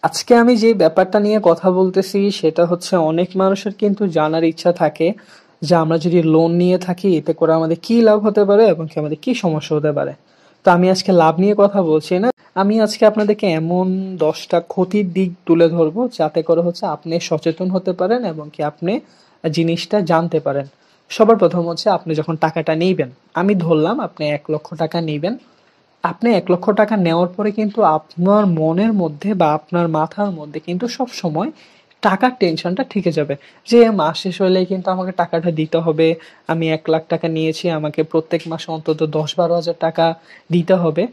আজকে আমি যে ব্যাপারটা নিয়ে কথা বলতেছি সেটা হচ্ছে অনেক মানুষের কিন্তু জানার ইচ্ছা থাকে যে আমরা যদি লোন নিয়ে থাকি এতে করে আমাদের কি লাভ হতে পারে এবং কি আমাদের কি সমস্যা হতে পারে। তো আমি আজকে লাভ নিয়ে কথা বলছি না, আমি আজকে আপনাদেরকে এমন 10টা ক্ষতির দিক তুলে ধরবো যাতে করে হচ্ছে আপনি সচেতন হতে পারেন এবং কি আপনি জিনিসটা জানতে পারেন। সবার প্রথম হচ্ছে আপনি যখন টাকাটা নিবেন, আমি ধরলাম আপনি 1 লক্ষ টাকা নিবেন। আপনি 1 লক্ষ টাকা নেওয়ার পরে কিন্তু আপনার মনের মধ্যে বা আপনার মাথার মধ্যে কিন্তু সব সময় টাকার টেনশনটা থেকে যাবে যে মাস শেষ হলে কিন্তু আমাকে টাকাটা দিতে হবে। আমি 1 লাখ টাকা নিয়েছি, আমাকে প্রত্যেক মাসে অন্তত 10-12 হাজার টাকা দিতে হবে।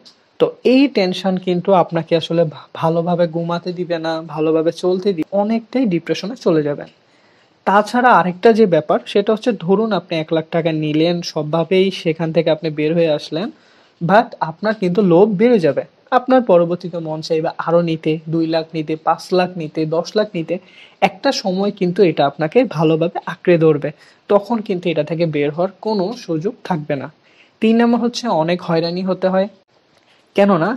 তো এই টেনশন কিন্তু আপনাকে আসলে ভালোভাবে ঘুমাতে দিবে না, ভালোভাবে চলতে দিবে, অনেকটাই ডিপ্রেশনে চলে যাবেন। তাছাড়া আরেকটা যে ব্যাপার সেটা হচ্ছে, ধরুন আপনি 1 লাখ টাকা নিলেন, সবভাবেই সেখান থেকে আপনি বের হয়ে আসলেন, বাট আপনার কিন্তু লোভ বেড়ে যাবে। আপনার পরবর্তীতে মন চাইবে আরো নিতে, 2 লাখ নিতে, 5 লাখ নিতে, 10 লাখ নিতে। একটা সময় কিন্তু এটা আপনাকে ভালোভাবে আঁকড়ে ধরবে, তখন কিন্তু এটা থেকে বের হওয়ার কোনো সুযোগ থাকবে না। 3 নম্বর হচ্ছে অনেক হয়রানি হতে হয়, কেননা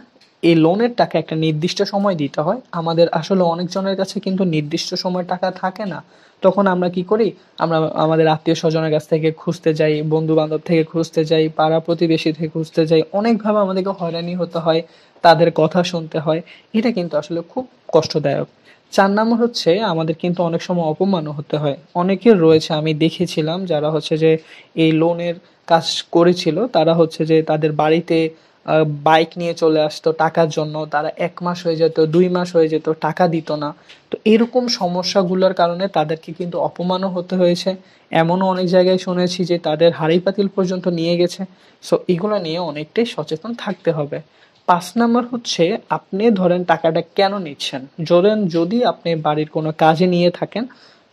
এই লোনের টাকা একটা নির্দিষ্ট সময় দিতে হয়। আমাদের আসলে অনেকজনের কাছে কিন্তু নির্দিষ্ট সময় টাকা থাকে না। তখন আমরা কি করি, আমরা আমাদের আত্মীয় স্বজনের কাছ থেকে খুঁজতে যাই, বন্ধু বান্ধব থেকে খুঁজতে যাই, পাড়া প্রতিবেশী থেকে খুঁজতে যাই, অনেকভাবে আমাদেরকে হয়রানি হতে হয়, তাদের কথা শুনতে হয়। এটা কিন্তু আসলে খুব কষ্টদায়ক। 4 নম্বর হচ্ছে আমাদের কিন্তু অনেক সময় অপমানও হতে হয়। অনেকের রয়েছে, আমি দেখেছিলাম যারা হচ্ছে যে এই লোনের কাজ করেছিল, তারা হচ্ছে যে তাদের বাড়িতে বাইক নিয়ে চলে আসতো টাকার জন্য, তারা 1 মাস হয়ে যেত, 2 মাস হয়ে যেত, টাকা দিত না। তো এরকম সমস্যাগুলোর কারণে তাদেরকে কিন্তু অপমানও হতে হয়েছে। এমনও অনেক জায়গায় শুনেছি যে তাদের হাঁড়ি পাতিল পর্যন্ত নিয়ে গেছে। সো এগুলো নিয়ে অনেকটাই সচেতন থাকতে হবে। 5 নম্বর হচ্ছে, আপনি ধরেন টাকাটা কেন নিচ্ছেন, ধরেন যদি আপনি বাড়ির কোনো কাজে নিয়ে থাকেন,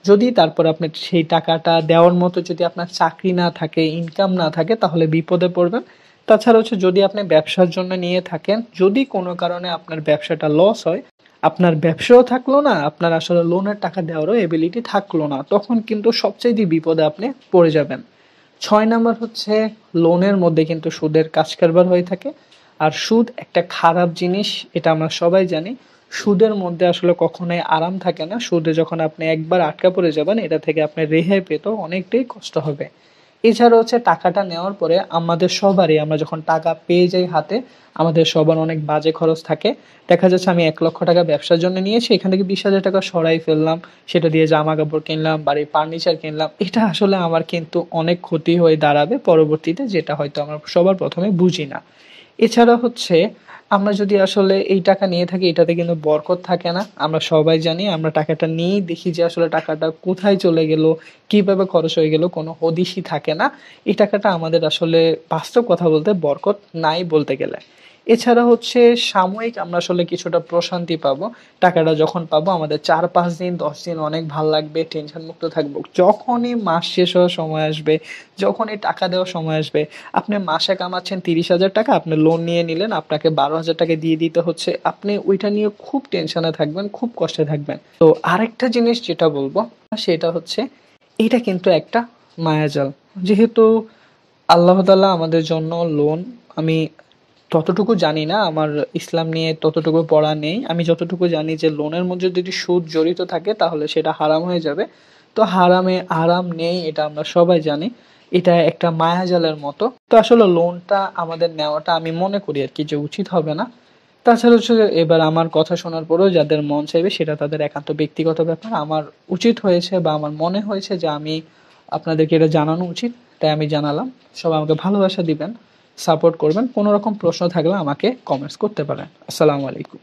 যদি তারপর আপনার সেই টাকাটা দেওয়ার মতো যদি আপনার চাকরি না থাকে, ইনকাম না থাকে, তাহলে বিপদে পড়বেন। তাছাড়া হচ্ছে যদি আপনি ব্যবসার জন্য নিয়ে থাকেন, যদি কোনো কারণে আপনার ব্যবসাটা লস হয়, আপনার ব্যবসাও থাকলো না, আপনার আসলে লোনের টাকা দেওয়ারও এবিলিটি থাকলো না, তখন কিন্তু সবচাইতে বিপদে আপনি পড়ে যাবেন। 6 নম্বর হচ্ছে, লোনের মধ্যে কিন্তু সুদের কাজ কারবার হয়ে থাকে। আর সুদ একটা খারাপ জিনিস, এটা আমরা সবাই জানি। সুদের মধ্যে আসলে কখনোই আরাম থাকে না। সুদে যখন আপনি একবার আটকা পড়ে যাবেন, এটা থেকে আপনি রেহাই পেতেও অনেকটাই কষ্ট হবে। এছাড়া হচ্ছে টাকাটা নেওয়ার পরে আমাদের সবারই, আমরা যখন টাকা পেয়ে যাই হাতে, আমাদের সবার অনেক বাজে খরচ থাকে। দেখা যাচ্ছে আমি 1 লক্ষ টাকা ব্যবসার জন্য নিয়েছি, এখান থেকে 20,000 টাকা সরাই ফেললাম, সেটা দিয়ে জামা কাপড় কিনলাম, বাড়ির ফার্নিচার কিনলাম। এটা আসলে আমার কিন্তু অনেক ক্ষতি হয়ে দাঁড়াবে পরবর্তীতে, যেটা হয়তো আমরা সবার প্রথমে বুঝি না। এছাড়া হচ্ছে, আমরা যদি আসলে এই টাকা নিয়ে থাকি, এটাতে কিন্তু বরকত থাকে না। আমরা সবাই জানি, আমরা টাকাটা নিয়েই দেখি যে আসলে টাকাটা কোথায় চলে গেল, কিভাবে খরচ হয়ে গেল, কোনো হদিশই থাকে না। এই টাকাটা আমাদের আসলে বাস্তব কথা বলতে বরকত নাই বলতে গেলে। এছাড়া হচ্ছে সাময়িক আমরা আসলে কিছুটা প্রশান্তি পাবো। টাকাটা যখন পাবো আমাদের 4-5 দিন 10 দিন অনেক ভাল লাগবে, টেনশন মুক্ত থাকবো। যখনই মাস শেষ হওয়ার সময় আসবে, যখনই টাকা দেওয়ার সময় আসবে, আপনি মাসে কামাচ্ছেন 30,000 টাকা, আপনি লোন নিয়ে নিলেন, আপনাকে 12,000 টাকা দিয়ে দিতে হচ্ছে, আপনি ওইটা নিয়ে খুব টেনশনে থাকবেন, খুব কষ্টে থাকবেন। তো আরেকটা জিনিস যেটা বলবো সেটা হচ্ছে, এটা কিন্তু একটা মায়াজাল। যেহেতু আল্লাহ তাআলা আমাদের জন্য লোন, আমি ততটুকু জানি না, আমার ইসলাম নিয়ে ততটুকু পড়া নেই। আমি যতটুকু জানি যে লোনের মধ্যে যদি সুদ জড়িত থাকে তাহলে সেটা হারাম হয়ে যাবে। তো হারামে আরাম নেই, এটা আমরা সবাই জানি। এটা একটা মায়াজালের মতো। তো আসলে লোনটা আমাদের নেওয়াটা আমি মনে করি আর কি যে উচিত হবে না। তাছাড়া হচ্ছে যে এবার আমার কথা শোনার পরেও যাদের মন চাইবে সেটা তাদের একান্ত ব্যক্তিগত ব্যাপার। আমার উচিত হয়েছে বা আমার মনে হয়েছে যে আমি আপনাদেরকে এটা জানানো উচিত, তাই আমি জানালাম। সবাই আমাকে ভালোবাসা দিবেন, সাপোর্ট করবেন। কোনো রকম প্রশ্ন থাকলে আমাকে কমেন্টস করতে পারেন। আসসালামু আলাইকুম।